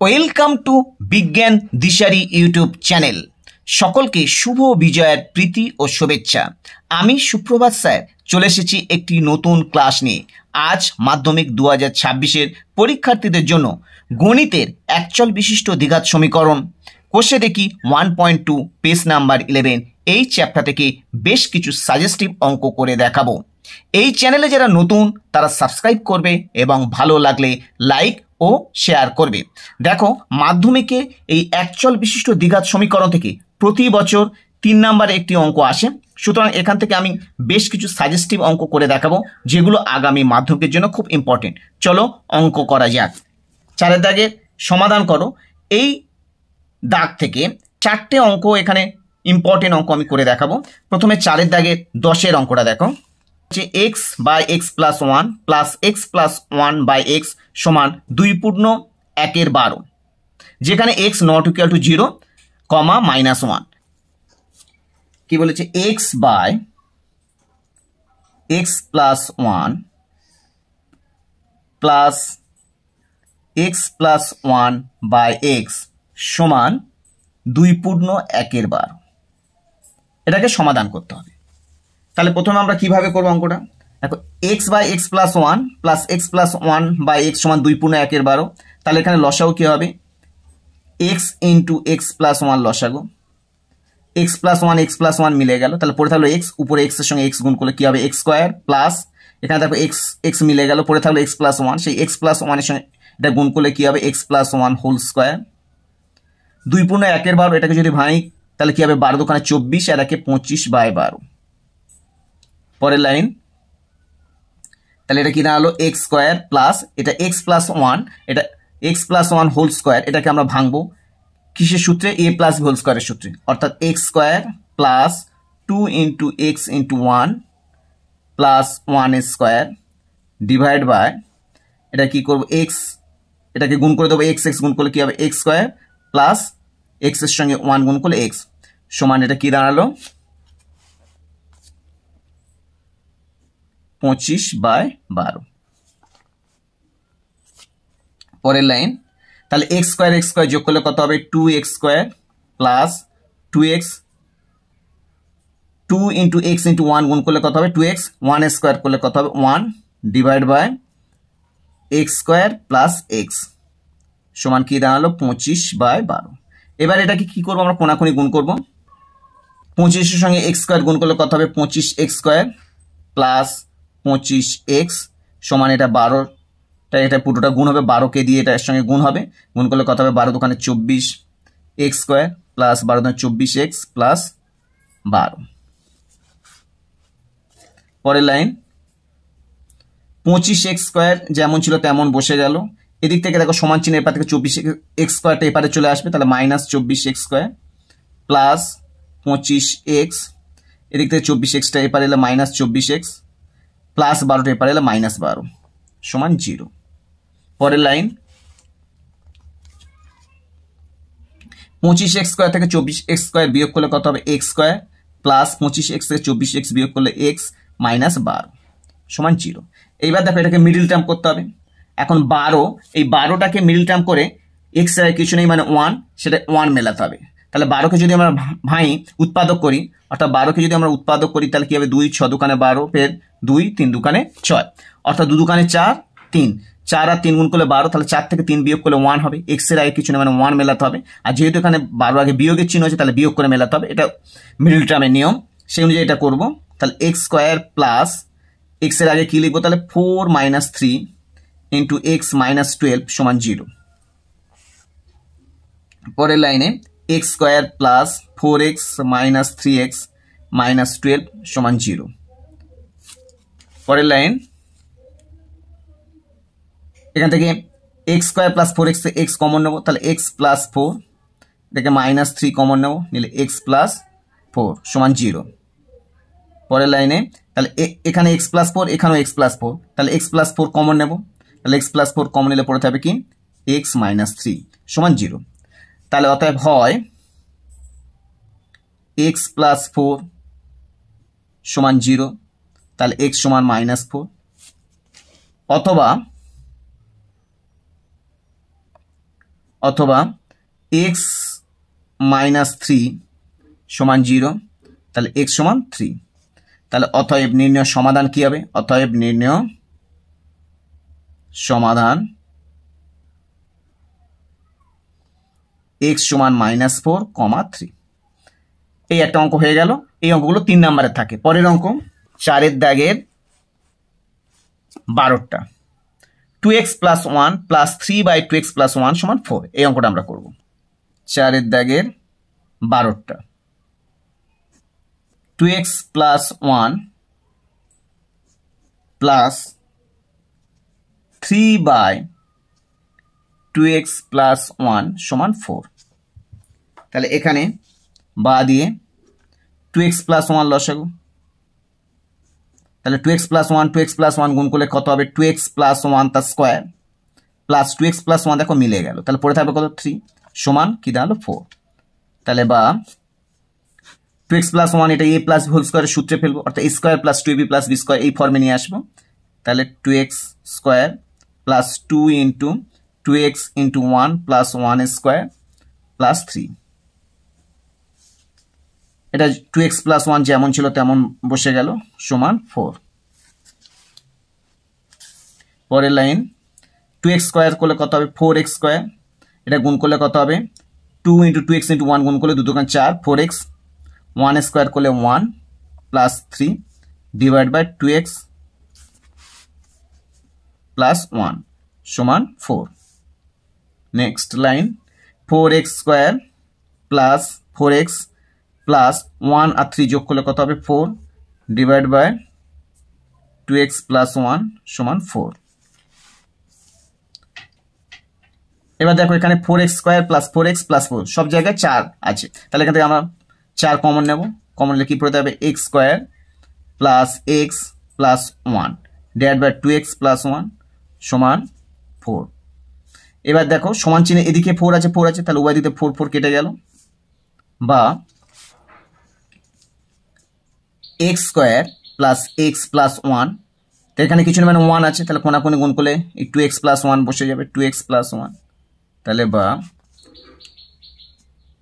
Welcome to বিজ্ঞান দিশারি YouTube channel. সকলকে শুভ বিজয়ের প্রীতি ও শুভেচ্ছা। আমি সুপ্রভাত স্যার চলে এসেছি একটি নতুন ক্লাস নিয়ে। আজ মাধ্যমিক 2026-এর পরীক্ষার্থীদের জন্য গণিতের একচল বিশিষ্ট দ্বিঘাত সমীকরণ কোষে দেখি 1.2 পেজ নাম্বার 11 এই চ্যাপ্টার থেকে বেশ কিছু সাজেস্টিভ অঙ্ক করে দেখাবো। এই চ্যানেলে যারা নতুন তারা সাবস্ক্রাইব করবে এবং ভালো লাগলে লাইক ও শেয়ার করবে। দেখো, মাধ্যমিকে এই একচল বিশিষ্ট দ্বিঘাত সমীকরণ থেকে প্রতি বছর 3 নম্বরে একটি অঙ্ক আসে। সুতরাং এখান থেকে আমি বেশ কিছু সাজেস্টিভ অঙ্ক করে দেখাবো যেগুলো আগামী মাধ্যমিকের জন্য খুব ইম্পর্টেন্ট। চলো অঙ্ক করা যাক। 4 দাগের সমাধান করো। এই দাগ থেকে 4টে অঙ্ক এখানে ইম্পর্টেন্ট অঙ্ক আমি করে দেখাবো। প্রথমে 4 দাগের 10 অঙ্কটা দেখো, যে x by x plus 1 plus x plus 1 by x সমান 2 পূর্ণ 1/12, যেখানে x নট ইকুয়াল টু 0, -1। কি বলেছে? x by x plus 1 plus x plus 1 by x সমান 2 পূর্ণ 1/12। এটাকে সমাধান করতে হবে। তাহলে প্রথমে আমরা কিভাবে করবো অঙ্কটা? দেখো, x by x plus 1 plus x plus 1 by x সমান 2 পূর্ণ 1/12। তাহলে এখানে লসাগু কি হবে? এক্স ইন্টু এক্স প্লাস 1 লসাগু। এক্স প্লাস 1 মিলে গেল, তাহলে পড়ে থাকলো এক্স, উপরে এক্স এর সঙ্গে এক্স গুণ করলে কি হবে? এক্স স্কোয়ার প্লাস এখানে দেখো এক্স মিলে গেল, পড়ে থাকলো এক্স প্লাস 1, সেই এক্স প্লাস 1 এর সঙ্গে এটা গুণ করলে কি হবে? X plus 1 whole square. 2 পূর্ণ 1/12, এটাকে যদি ভাঙি তাহলে কি হবে? 12 দোকানে 24 আর একে 25/12। পরের লাইন, তাহলে এটা কি দাঁড়ালো? এক্স স্কোয়ার প্লাস এটা এক্স প্লাস 1, এটা এক্স প্লাস 1 হোল স্কোয়ার, এটাকে আমরা ভাঙবো কিসের সূত্রে? এ প্লাস বি হোল স্কোয়ারের সূত্রে, অর্থাৎ x square plus 2 into x into 1 plus 1 square divide by এটা কি করবো? এক্স, এটাকে গুণ করে দেবো, এক্স গুণ করলে কি হবে? এক্স স্কোয়ার প্লাস এক্স এর সঙ্গে 1 গুণ করলে এক্স সমান এটা কি দাঁড়ালো? 25/12। পরের লাইন, তাহলে এক্স স্কোয়ার যোগ করলে কত হবে? 2x square plus 2x, 2 into x into 1 গুণ করলে কত হবে? 2x, 1 স্কোয়ার করলে কত হবে? 1 divide by x square plus x সমান কি দাঁড়ালো? 25/12। এবার এটাকে কি করবো? আমরা কোনাকুনি গুণ করবো। 25 এর সঙ্গে এক্স স্কোয়ার গুণ করলে কত হবে? 25x স্কোয়ার প্লাস 25x সমান এটা 12, এটা পুরোটা গুণ হবে, 12কে দিয়ে এটা এর সঙ্গে গুণ হবে, গুণ করলে কত হবে? 12 দোকানে 24x স্কোয়ার প্লাস 12 দোকানে 24x প্লাস 12। পরের লাইন, 25x স্কোয়ার যেমন ছিল তেমন বসে গেল। এদিক থেকে দেখো সমান চিহ্ন এপার থেকে 24x স্কোয়ারটা এপারে চলে আসবে, তাহলে -24x স্কোয়ার প্লাস 25x, এদিক থেকে 24xটা এপারে এলে -24x প্লাস 12টা এপারে এলে -12 সমান 0। পরের লাইন, 25x স্কোয়ার থেকে 24x স্কোয়ার বিয়োগ করলে কত হবে? x স্কোয়ার প্লাস 25x থেকে 24x বিয়োগ করলে x -12 সমান 0। এইবার দেখো এটাকে মিডিল টার্ম করতে হবে। এখন 12, এই 12টাকে মিডিল টার্ম করে x এর কিছু নেই মানে 1, সেটা 1 মেলাতে হবে। তাহলে 12কে যদি আমরা উৎপাদক করি, অর্থাৎ 12কে যদি আমরা উৎপাদক করি তাহলে কি হবে? 2 6 দোকানে 12, ফের 2 3 দোকানে 6, অর্থাৎ 2 দোকানে 4 3, 4 আর 3 গুণ করলে 12, তাহলে 4 থেকে 3 বিয়োগ করলে 1 হবে। এক্স এর আগে কিছু না মানে 1 মেলাতে হবে, আর যেহেতু এখানে 12 আগে বিয়োগের চিহ্ন আছে তাহলে বিয়োগ করে মেলাতে হবে, এটা মিডল টার্মের নিয়ম, সেই অনুযায়ী এটা করবো। তাহলে এক্স স্কোয়ার প্লাস এক্স এর আগে কি লিখবো? তাহলে 4 - 3 ইন্টু এক্স -12 সমান 0। পরের লাইনে x square plus 4x - 3x -12 সমান 0। পরের লাইন, এখান থেকে x square plus 4x x common নেবো, তাহলে এক্স প্লাস 4, এটাকে -3 কমন নেবো, নিলে এক্স প্লাস 4 সমান 0। পরের লাইনে, তাহলে এখানে এক্স প্লাস 4, এখানেও এক্স প্লাস 4, তাহলে এক্স প্লাস 4 কমন নেবো, তাহলে এক্স প্লাস 4 কমন নিলে পড়ে থাকবে কি? এক্স -3 সমান 0। তাহলে অতএব হয় এক্স প্লাস 4 সমান 0, তাহলে এক্স সমান -4, অথবা অথবা এক্স মাইনাস 3 সমান 0, তাহলে এক্স সমান 3। তাহলে অতএব নির্ণয় সমাধান কি হবে? অতএব নির্ণয় সমাধান এক্স সমান -4, 3। এই একটা অঙ্ক হয়ে গেল। এই অঙ্কগুলো 3 নম্বরে থাকে। পরের অঙ্ক 4-এর দাগের 12টা 2x + 1 + 3/2x + 1 = 4। এই অঙ্কটা আমরা করব। 4-এর দাগের 12টা 2x + 1 + 3/2x + 1 = 4। তাহলে এখানে বা দিয়ে 2x + 1 লসাগু, তাহলে 2x + 1 2x + 1 গুণ করলে কত হবে? 2x + 1 তার স্কোয়ার প্লাস 2x + 1 দেখো মিলে গেল, তাহলে পড়ে থাকবে কত? 3 সমান কি দাঁড়ালো? 4। তাহলে বা 2x + 1 এটা a + হোল স্কোয়ারের সূত্রে ফেলবো, অর্থাৎ a² + 2ab + b² এই ফর্মে নিয়ে আসবো। তাহলে 2x² + 2 × 2x × 1 + 1² + 3। এটা 2x + 1 যেমন ছিল তেমন বসে গেল সমান 4। পরের লাইন 2x² করলে কত হবে? 4x²। এটা গুণ করলে কত হবে? 2 × 2x × 1 গুণ করলে 2 × 4 4x, 1² করলে 1 + 3 / 2x + 1 সমান 4। নেক্সট লাইন 4x² + 4x + 1 আর 3 যোগ করলে কত হবে? 4 / 2x + 1 সমান 4। এবার দেখো এখানে 4x² + 4x + 4 সব জায়গায় 4 আছে, তাহলে এখান থেকে আমরা 4 কমন নেব। কমন নিলে কি পড়তে হবে? x² + x + 1 / 2x + 1 সমান 4। এবার দেখো সমান চিহ্নে এদিকে 4 আছে, 4 আছে, তাহলে উভয় দিকে 4 4 কেটে গেল। বা x² + x + 1, তো এখানে কিছু না মানে 1 আছে, তাহলে কোনাকুনি গুণ করলে এই 2x + 1 বসে যাবে, 2x + 1। তাহলে বা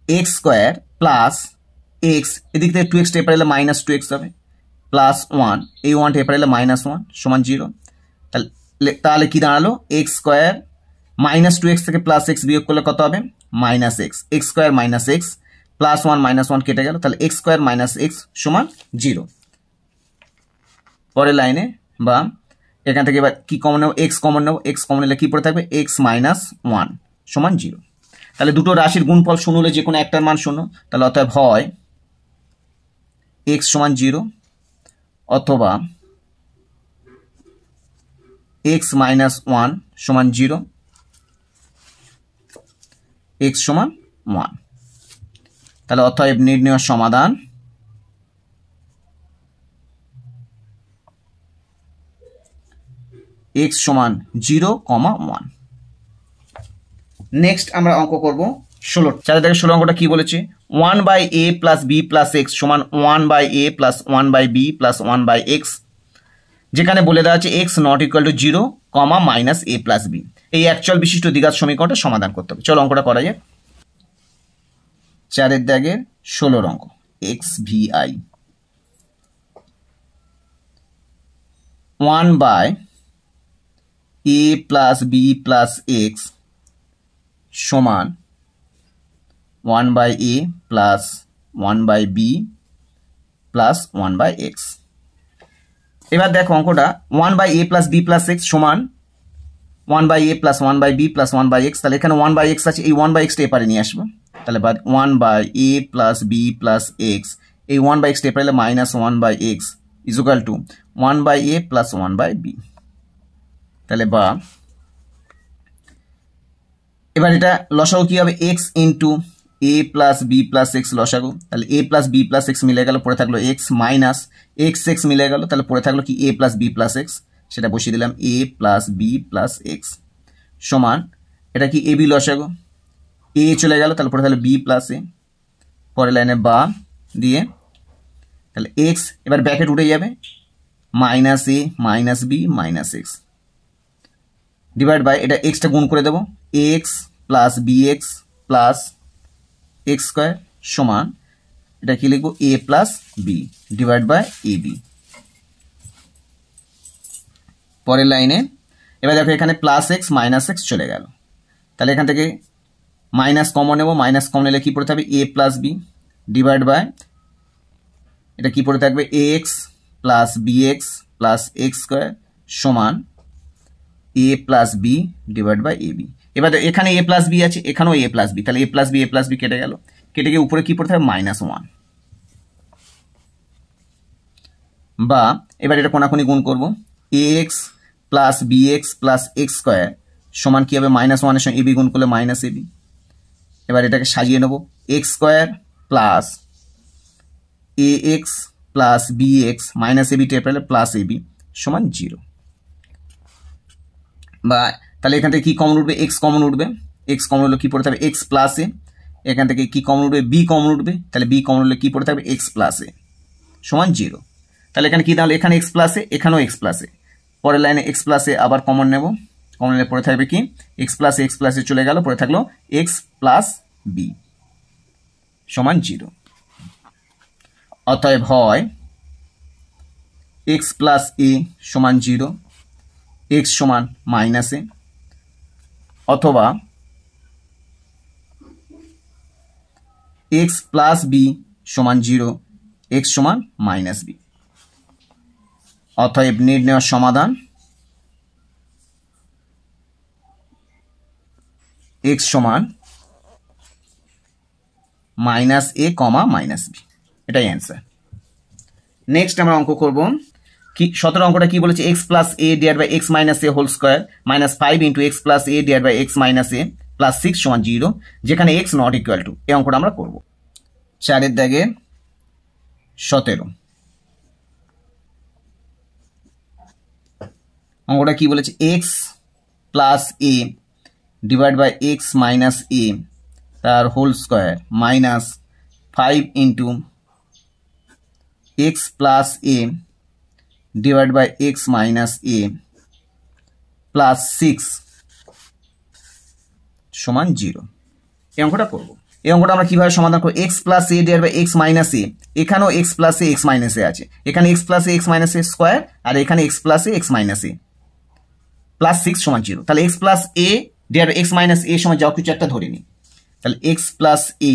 x² + x এদিক থেকে 2x টেপার এলে -2x হবে +1, এই 1 টেপার এলে -1 সমান 0। তাহলে কি দাঁড়ালো? x² -2x থেকে +x বিয়োগ করলে কত হবে? -x, x² - x +1 -1 কেটে গেল, তাহলে x² - x সমান 0। পরের লাইনে বা এখান থেকে এবার কি কমন নেব? x কমন নেব। x কমন নিলে কি পড়ে থাকবে? x - 1 সমান 0। তাহলে দুটো রাশির গুণফল 0 হলে যে কোনো একটার মান 0, তাহলে অতএব হয় x সমান 0 অথবা x - 1 সমান 0, x সমান 1। তাহলে অতএব নির্ণয় সমাধান x সমান 0, 1। নেক্সট আমরা অঙ্ক করব 16। 4 থেকে 16 অঙ্কটা কি বলেছে? 1/a + b + x সমান 1/a + 1/b + 1/x, যেখানে বলে দেওয়া আছে x ≠ = 0, -a + b। এই অ্যাকচুয়াল বিশিষ্ট দ্বিঘাত সমীকরণটা সমাধান করতে হবে। চলো অঙ্কটা করা যাক। 4-এর দাগের 16 অঙ্ক XVI 1/a + b + x সমান 1/a + 1/b + 1/x। এবার দেখো অঙ্কটা 1/a + b + x সমান 1/a + 1/b + 1/x, তাহলে এখানে 1/x আছে, এই 1/x টা এপারে নিয়ে আসবো। তাহলে 1/a + b + x, এই 1/x টা এপারে এলে -1/x = 1/a + 1/b। তাহলে বা এবার এটা লসাগু কি হবে? x × a + b + x লসাগু, তাহলে a + b + x মিলে গেল, পড়ে থাকলো x - x মিলে গেল, তাহলে পড়ে থাকলো কি a + b + x, সেটা বসিয়ে দিলাম a + b + x সমান এটা কি ab লসাগু, a চলে গেল, তাহলে পড়ে থাকলো b + a। পরের লাইনে বা দিয়ে তাহলে x এবার ব্র্যাকেট উঠে যাবে, -a - b - x divide by এটা x টা গুণ করে দেবো, x plus bx plus x square সমান এটা কি লিখবো a plus b divide by ab। পরের লাইনে এবার দেখো এখানে প্লাস এক্স মাইনাস এক্স চলে গেল, তাহলে এখান থেকে মাইনাস কমন নেব, মাইনাস কমন নিলে কি পড়ে থাকবে a plus b divide by এটা কি পড়ে থাকবে ax plus bx plus x square সমান a plus b divide by ab। এবার এখানে a প্লাস বি আছে, এখানেও a প্লাস বি, তাহলে a প্লাস বি কেটে গেল, কেটে গিয়ে উপরে কি পড়তে হবে -1। বা এবার এটা কোনাকুনি গুণ করবো, ax plus bx plus x square সমান কি হবে -1 এর সঙ্গে ab গুণ করলে -ab। এবার এটাকে সাজিয়ে নেব, x square plus ax plus bx minus ab টেপ পেলে প্লাস ab সমান 0। বা তাহলে এখান থেকে কি কমন উঠবে, এক্স কমন উঠবে, এক্স কমন হলে কি পড়ে থাকবে এক্স প্লাস এ, এখান থেকে কি কমন উঠবে বি কমন উঠবে, তাহলে বি কমন হলে কি পড়ে থাকবে এক্স প্লাস এ সমান 0। তাহলে এখানে কি দাঁড়ালো, এখানে এক্স প্লাস এ, এখানেও এক্স প্লাস এ, পরের লাইনে এক্স প্লাস এ আবার কমন নেব, কমন নিলে পড়ে থাকবে কি এক্স প্লাস এ চলে গেল, পড়ে থাকলো এক্স প্লাস বি সমান 0। অতএব হয় এক্স প্লাস এ সমান 0, এক্স সমান মাইনাস এ, অথবা এক্স প্লাস বি সমান 0, এক্স সমান মাইনাস বি। অতএব নির্ণয় সমাধান এক্স সমান মাইনাস এ কমা মাইনাস বি, এটাই অ্যান্সার। নেক্সট আমরা অঙ্ক করব কি 17 অঙ্কটা কি বলেছে, x plus A divide by x minus a whole square minus 5 into x plus A divide by x minus a plus 6 সমান 0, যেখানে এক্স নট ইকুয়াল টু। এই অঙ্কটা আমরা করব 4 দাগে 17। অঙ্কটা কি বলেছে, x plus A divide by x minus a তার whole square minus 5 into x plus A divide by x minus a plus 6 সমান 0। এই অঙ্কটা করবো। এই অঙ্কটা আমরা কিভাবে সমাধান করবো, x plus A divide by x minus a, এখানেও x plus a x minus a আছে, এখানে x plus a x minus a square, আর এখানে x plus a x minus a plus 6 সমান 0। তাহলে x plus A divide by x minus এ সমান যাও কিছু একটা ধরে নিই, তাহলে x plus A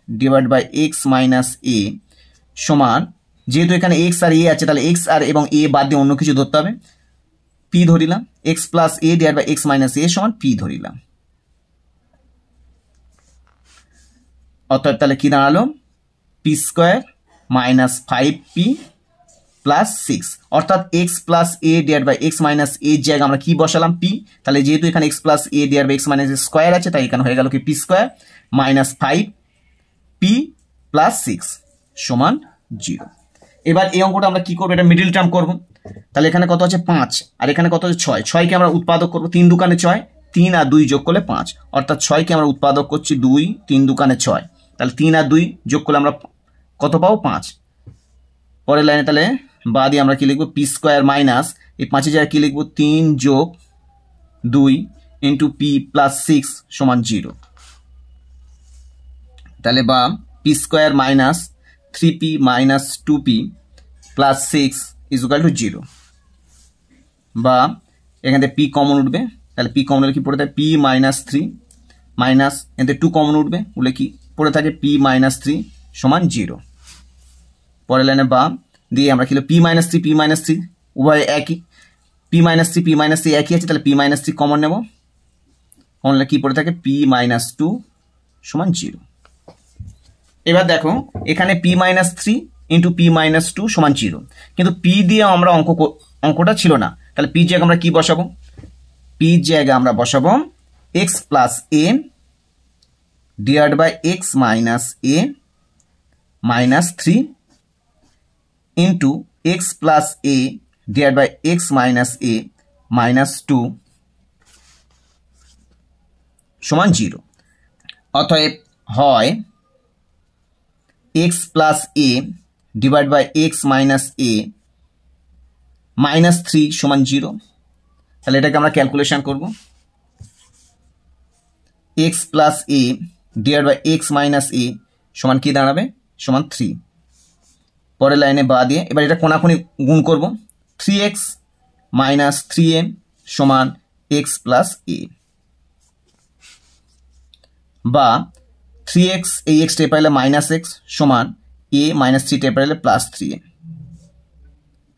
divide by x minus এ সমান, যেহেতু এখানে এক্স আর এ আছে তাহলে এক্স আর এবং এ বাদ দিয়ে অন্য কিছু ধরতে হবে, পি ধরিলাম, x plus A divide by x minus এ সমান পি ধরিলাম। অর্থাৎ তাহলে কি দাঁড়ালো, P square minus 5p plus 6, অর্থাৎ x plus A divide by x minus a জায়গায় আমরা কি বসালাম পি, তাহলে যেহেতু এখানে x plus A divide by x minus a square আছে তাই এখানে হয়ে গেল কি P square minus 5p plus 6 সমান 0। এবার এই অঙ্কটা আমরা কি করবো, এটা মিডিল টার্ম করবো, তাহলে এখানে কত আছে 5 আর এখানে কত আছে 6, 6কে আমরা উৎপাদক করবো, 3 দুকানে 6, 3 আর 2 যোগ করলে 5, অর্থাৎ 6কে আমরা উৎপাদক করছি 2, 3 দুকানে 6, তাহলে 3 আর 2 যোগ করলে আমরা কত পাবো 5। পরের লাইনে তাহলে বা দিয়ে আমরা কি লিখবো, পি স্কোয়ার মাইনাস এই 5 জায়গায় কি লিখবো 3 যোগ 2 ইন্টু পি প্লাস 6 সমান 0। তাহলে বা P square minus 3p minus 2p plus 6 is equal to 0। বা এখান থেকে পি কমন উঠবে, তাহলে পি কমন হলে কি পড়ে থাকে পি মাইনাস 3 মাইনাস এখান থেকে 2 কমন উঠবে, উঠলে কি পড়ে থাকে পি মাইনাস 3 সমান 0। পরের লাইনে বা দিয়ে আমরা কি পি মাইনাস 3 উভয় একই, পি মাইনাস 3 একই আছে, তাহলে পি মাইনাস 3 কমন নেব, কমন নিলে কি পড়ে থাকে পি মাইনাস 2 সমান 0। এবার দেখো এখানে P minus 3 into P minus 2 সমান 0, কিন্তু পি দিয়ে আমরা অঙ্কটা ছিল না, তাহলে পি জায়গায় আমরা কি বসাবো, পি জায়গায় আমরা বসাবো X plus A divide by x minus A minus 3 into x plus A divide by x minus A minus 2 সমান 0। অতএব হয় X plus A divide by x minus A minus 3 সমান 0। তাহলে এটাকে আমরা ক্যালকুলেশন করব, X plus A divide by x minus এ সমান কি দাঁড়াবে? সমান 3। পরের লাইনে বা দিয়ে এবার এটা কোনাকুনি গুণ করব। 3x মাইনাস 3a সমান এক্স প্লাস এ, বা 3x এই এক্স টেপে পাইলে মাইনাস এক্স সমান এ মাইনাস 3 টেপে পাইলে প্লাস 3a।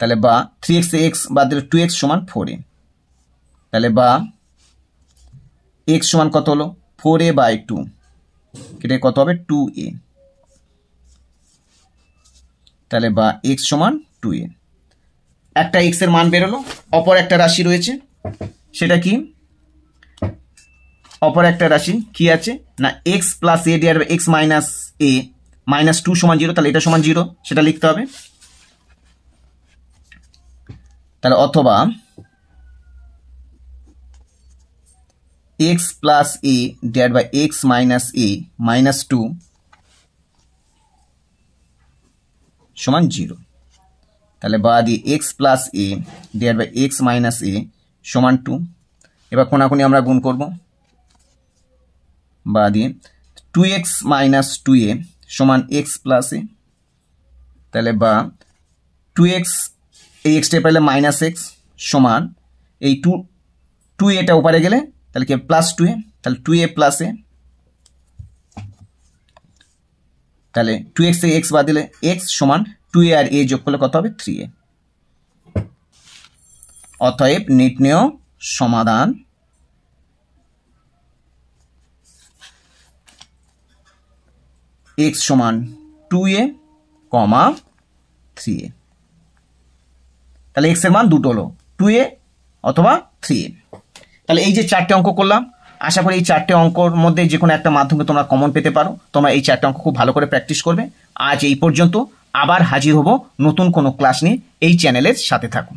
তাহলে বা 3x এক্স বাদ দিলে 2x সমান 4a। তাহলে বা x সমান কত হলো? 4a বাই 2, এটা কত হবে? 2a। তাহলে বা x সমান 2a। একটা x এর মান বেরোলো, অপর একটা রাশি রয়েছে, সেটা কি? অপর একটা রাশি কি আছে না x plus A divide by x minus A minus 2 সমান 0, তাহলে এটা সমান 0, সেটা লিখতে হবে। তাহলে অথবা x plus A divide by x minus A minus 2 সমান 0। তাহলে বা দিয়ে X plus A divide by x minus এ সমান 2। এবার কোনাকুনি আমরা গুণ করব। বা দিয়ে 2x মাইনাস 2a সমান এক্স প্লাস এ। তাহলে বা 2x এই এক্সটা পাইলে মাইনাস এক্স সমান এই 2a উপরে গেলে তাহলে কি প্লাস 2a, তাহলে 2a প্লাস এ। তাহলে 2x থেকে x বাদ দিলে x সমান 2a আর a যোগ করলে কত হবে? 3a। অতএব নির্ণেয় সমাধান x সমান 2a, 3a। তাহলে x এর মান দুটো হলো, 2a অথবা 3a। তাহলে এই যে 4টে অঙ্ক করলাম, আশা করি এই 4টে অঙ্কর মধ্যে যে কোনো একটা মাধ্যমে তোমরা কমন পেতে পারো। তোমরা এই 4টে অঙ্ক খুব ভালো করে প্র্যাকটিস করবে। আজ এই পর্যন্ত, আবার হাজির হব নতুন কোনো ক্লাস নিয়ে। এই চ্যানেলের সাথে থাকুন।